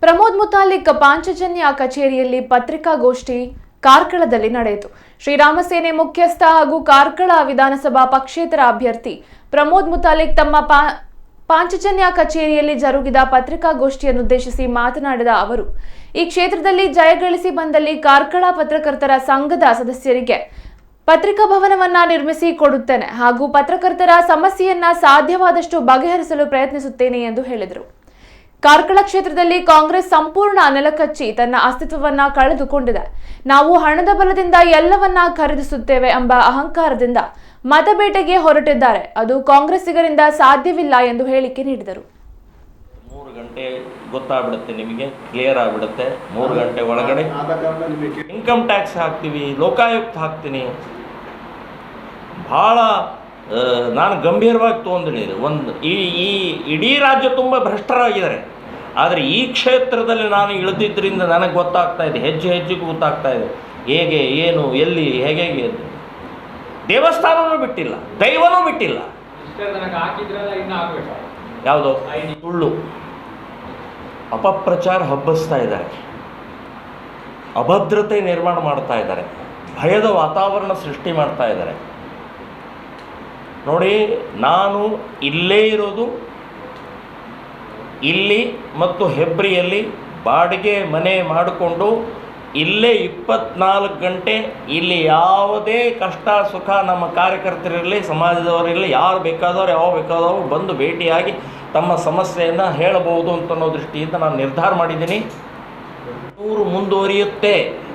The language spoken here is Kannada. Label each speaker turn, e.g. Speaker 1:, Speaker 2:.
Speaker 1: ಪ್ರಮೋದ್ ಮುತಾಲಿಕ್ ಪಾಂಚಜನ್ಯ ಕಚೇರಿಯಲ್ಲಿ ಪತ್ರಿಕಾಗೋಷ್ಠಿ ಕಾರ್ಕಳದಲ್ಲಿ ನಡೆಯಿತು. ಶ್ರೀರಾಮ ಸೇನೆ ಮುಖ್ಯಸ್ಥ ಹಾಗೂ ಕಾರ್ಕಳ ವಿಧಾನಸಭಾ ಪಕ್ಷೇತರ ಅಭ್ಯರ್ಥಿ ಪ್ರಮೋದ್ ಮುತಾಲಿಕ್ ತಮ್ಮ ಪಾಂಚಜನ್ಯ ಕಚೇರಿಯಲ್ಲಿ ಜರುಗಿದ ಪತ್ರಿಕಾಗೋಷ್ಠಿಯನ್ನುದ್ದೇಶಿಸಿ ಮಾತನಾಡಿದ ಅವರು, ಈ ಕ್ಷೇತ್ರದಲ್ಲಿ ಜಯಗಳಿಸಿ ಬಂದಲ್ಲಿ ಕಾರ್ಕಳ ಪತ್ರಕರ್ತರ ಸಂಘದ ಸದಸ್ಯರಿಗೆ ಪತ್ರಿಕಾ ಭವನವನ್ನ ನಿರ್ಮಿಸಿ ಕೊಡುತ್ತೇನೆ ಹಾಗೂ ಪತ್ರಕರ್ತರ ಸಮಸ್ಯೆಯನ್ನ ಸಾಧ್ಯವಾದಷ್ಟು ಬಗೆಹರಿಸಲು ಪ್ರಯತ್ನಿಸುತ್ತೇನೆ ಎಂದು ಹೇಳಿದರು. ಕಾರ್ಕಳ ಕ್ಷೇತ್ರದಲ್ಲಿ ಕಾಂಗ್ರೆಸ್ ಸಂಪೂರ್ಣ ನೆಲಕಚ್ಚಿ ತನ್ನ ಅಸ್ತಿತ್ವವನ್ನ ಕಳೆದುಕೊಂಡಿದೆ. ನಾವು ಹಣದ ಬಲದಿಂದ ಎಲ್ಲವನ್ನ ಖರೀದಿಸುತ್ತೇವೆ ಎಂಬ ಅಹಂಕಾರದಿಂದ ಮತಬೇಟೆಗೆ ಹೊರಟಿದ್ದಾರೆ. ಅದು ಕಾಂಗ್ರೆಸ್ಸಿಗರಿಂದ ಸಾಧ್ಯವಿಲ್ಲ ಎಂದು ಹೇಳಿಕೆ ನೀಡಿದರು.
Speaker 2: 3 ಗಂಟೆ ಗೊತ್ತಾಗ್ಬಿಡುತ್ತೆ, ನಿಮಗೆ ಕ್ಲಿಯರ್ ಆಗಿಬಿಡುತ್ತೆ. 3 ಗಂಟೆ ಒಳಗಡೆ ಇನ್ಕಮ್ ಟ್ಯಾಕ್ಸ್ ಹಾಕ್ತೀವಿ, ಲೋಕಾಯುಕ್ತ ಹಾಕ್ತೀನಿ. ಭಾಳ ನಾನು ಗಂಭೀರವಾಗಿ ತೊಗೊಂಡಿನಿ. ಈ ಇಡೀ ರಾಜ್ಯ ತುಂಬ ಭ್ರಷ್ಟರಾಗಿದ್ದಾರೆ. ಆದರೆ ಈ ಕ್ಷೇತ್ರದಲ್ಲಿ ನಾನು ಇಳಿದಿದ್ದರಿಂದ ನನಗೆ ಗೊತ್ತಾಗ್ತಾ ಇದೆ, ಹೆಜ್ಜೆ ಹೆಜ್ಜೆಗೂ ಗೊತ್ತಾಗ್ತಾ ಇದೆ ಹೇಗೆ, ಏನು, ಎಲ್ಲಿ, ಹೇಗೆ ಅಂತ. ದೇವಸ್ಥಾನವೂ ಬಿಟ್ಟಿಲ್ಲ, ದೈವನೂ ಬಿಟ್ಟಿಲ್ಲ. ಯಾವುದೋ ಸುಳ್ಳು ಅಪಪ್ರಚಾರ ಹಬ್ಬಿಸ್ತಾ ಇದ್ದಾರೆ, ಅಭದ್ರತೆ ನಿರ್ಮಾಣ ಮಾಡ್ತಾ ಇದ್ದಾರೆ, ಭಯದ ವಾತಾವರಣ ಸೃಷ್ಟಿ ಮಾಡ್ತಾ ಇದ್ದಾರೆ. ನೋಡಿ, ನಾನು ಇಲ್ಲೇ ಇರೋದು, ಇಲ್ಲಿ ಮತ್ತು ಹೆಬ್ರಿಯಲ್ಲಿ ಬಾಡಿಗೆ ಮನೆ ಮಾಡಿಕೊಂಡು ಇಲ್ಲೇ 24 ಗಂಟೆ ಇಲ್ಲಿ ಯಾವುದೇ ಕಷ್ಟ ಸುಖ ನಮ್ಮ ಕಾರ್ಯಕರ್ತರಿರಲಿ, ಸಮಾಜದವರಿರಲಿ, ಯಾರು ಬೇಕಾದವರು ಯಾವ ಬೇಕಾದವರು ಬಂದು ಭೇಟಿಯಾಗಿ ತಮ್ಮ ಸಮಸ್ಯೆಯನ್ನು ಹೇಳಬಹುದು ಅಂತ ಅನ್ನೋ ದೃಷ್ಟಿಯಿಂದ ನಾನು ನಿರ್ಧಾರ ಮಾಡಿದ್ದೀನಿ. ಮುಂದುವರಿಯುತ್ತೆ.